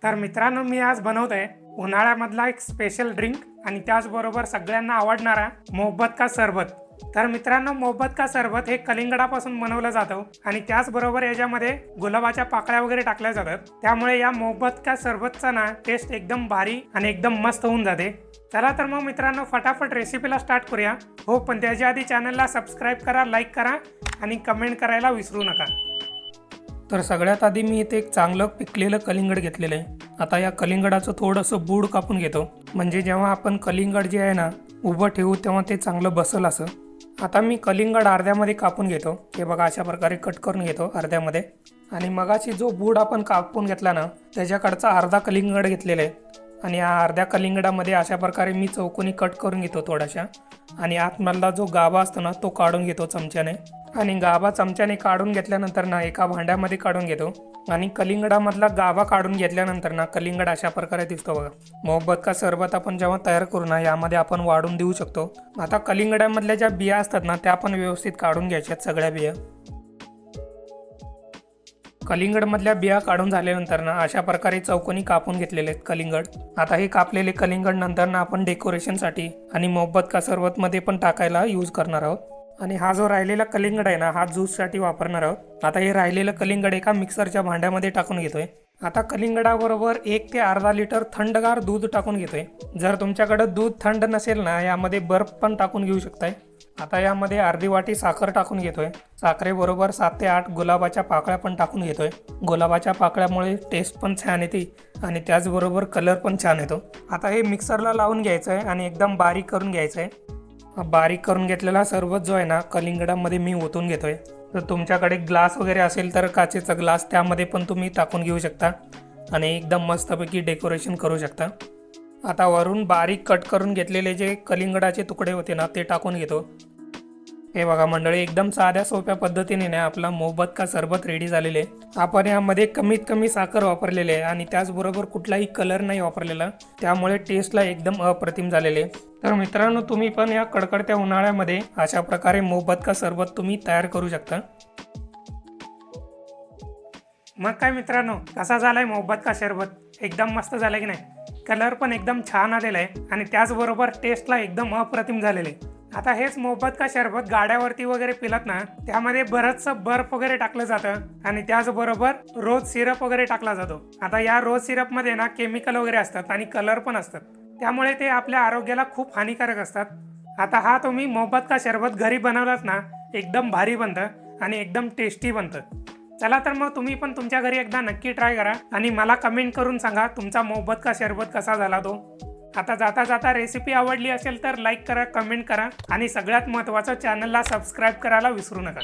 तर मित्रांनो, मी आज बनवतोय उन्हाळ्यामधला एक स्पेशल ड्रिंक आणि त्याचबरोबर सगळ्यांना आवडणारा मोहब्बत का सरबत। तर मित्रांनो, मोहब्बत का सरबत हे कलिंगडापासून बनवलं जातं आणि त्याचबरोबर याच्यामध्ये गुलाबाच्या पाकळ्या वगैरे टाकल्या जातात। त्यामुळे या मोहब्बत का सरबतचा ना टेस्ट एकदम भारी आणि एकदम मस्त होऊन जाते। चला तर मग मित्रांनो, फटाफट रेसिपीला स्टार्ट करूया। हो, पण त्याच्या आधी चॅनलला सबस्क्राईब करा, लाईक करा आणि कमेंट करायला विसरू नका। तर सगळ्यात आधी मी इथे एक चांगलं पिकलेलं कलिंगड घेतलेलं आहे। आता या कलिंगडाचं थोडंसं बूड कापून घेतो, म्हणजे जेव्हा आपण कलिंगड जे आहे ना उभं ठेवू तेव्हा ते चांगलं बसेल असं। आता मी कलिंगड अर्ध्यामध्ये कापून घेतो, हे बघा अशा प्रकारे कट करून घेतो अर्ध्यामध्ये। आणि मगाशी जो बूड आपण कापून घेतला ना त्याच्याकडचा अर्धा कलिंगड घेतलेला आहे आणि या अर्ध्या कलिंगडामध्ये अशा प्रकारे मी चौकोनी कट करून घेतो थोडाशा। आणि आतमधला जो गाभा असतो ना तो काढून घेतो चमच्याने। आणि गाभा चमच्याने काढून घेतल्यानंतर ना एका भांड्यामध्ये काढून घेतो। आणि कलिंगडामधला गाभा काढून घेतल्यानंतर ना कलिंगड अशा प्रकारे दिसतो बघा। मोहब्बत का सरबत आपण जेव्हा तयार करू ना यामध्ये आपण वाढून देऊ शकतो। आता कलिंगडामधल्या ज्या बिया असतात ना त्या पण व्यवस्थित काढून घ्यायच्यात सगळ्या बिया। कलिंगडमधल्या बिया काढून झाल्यानंतर ना अशा प्रकारे चौकोनी कापून घेतलेले आहेत कलिंगड। आता हे कापलेले कलिंगड नंतर ना आपण डेकोरेशनसाठी आणि मोहब्बत का सरबतमध्ये पण टाकायला यूज करणार आहोत। आणि हा जो राहिलेला कलिंगड आहे ना हा ज्यूससाठी वापरणार आहोत। आता हे राहिलेलं कलिंगड एका मिक्सरच्या भांड्यामध्ये टाकून घेतोय। आता कलिंगडाबरोबर 1 ते अर्धा लिटर थंडगार दूध टाकून घेतोय। जर तुमच्याकडे दूध थंड नसेल ना यामध्ये बर्फ पण टाकून घेऊ शकताय। आता यामध्ये अर्धी वाटी साखर टाकून घेतोय। साखरेबरोबर 7 ते 8 गुलाबाच्या पाकळ्या पण टाकून घेतोय। गुलाबाच्या पाकळ्यामुळे टेस्ट पण छान येते आणि त्याचबरोबर कलर पण छान येतो। आता हे मिक्सरला लावून घ्यायचं आहे आणि एकदम बारीक करून घ्यायचं आहे। बारीक करून घेतलेला सरबत जो आहे ना कलिंगडामध्ये मी ओतून घेतोय। तर तुमच्याकडे ग्लास वगैरे असेल तर काचेचा ग्लास त्यामध्ये पण तुम्ही टाकून घेऊ शकता आणि एकदम मस्तपैकी डेकोरेशन करू शकता। आता वरून बारीक कट करून घेतलेले जे कलिंगडाचे तुकडे होते ना ते टाकून घेतो। हे बघा मंडळी, एकदम साध्या सोप्या पद्धतीने ना आपला मोहब्बत का सरबत रेडी झालेले आहे। आपण यामध्ये कमीत कमी साखर वापरलेले आहे आणि त्याचबरोबर कुठलाही कलर नाही वापरलेला, त्यामुळे टेस्टला एकदम अप्रतिम झालेले। तर मित्रांनो, तुम्ही पण या कडकडत्या उन्हाळ्यामध्ये अशा प्रकारे मोहब्बत का सरबत तुम्ही तयार करू शकता। मग काय मित्रांनो, कसा झालाय मोहब्बत का सरबत? एकदम मस्त झालं की नाही? कलर पण एकदम छान आलेला आहे आणि त्याचबरोबर टेस्टला एकदम अप्रतिम झालेले। आता हेच मोहब्बत का सरबत गाड्यावरती वगैरे पिलात ना त्यामध्ये बरंचसं बर्फ वगैरे टाकलं जातं आणि त्याचबरोबर रोज सिरप वगैरे टाकला जातो। आता या रोज सिरपमध्ये ना केमिकल वगैरे असतात आणि कलर पण असतात, त्यामुळे ते आपल्या आरोग्याला खूप हानिकारक असतात। आता हा तुम्ही मोहब्बत का सरबत घरी बनवलात ना एकदम भारी बनतं आणि एकदम टेस्टी बनतं। चला तर मग तुम्ही पण तुमच्या घरी एकदा नक्की ट्राय करा आणि मला कमेंट करून सांगा तुमचा मोहब्बत का सरबत कसा झाला तो। आता जाता जाता रेसिपी आवडली असेल तर लाईक करा, कमेंट करा आणि सगळ्यात महत्त्वाचं चॅनलला सबस्क्राईब करायला विसरू नका।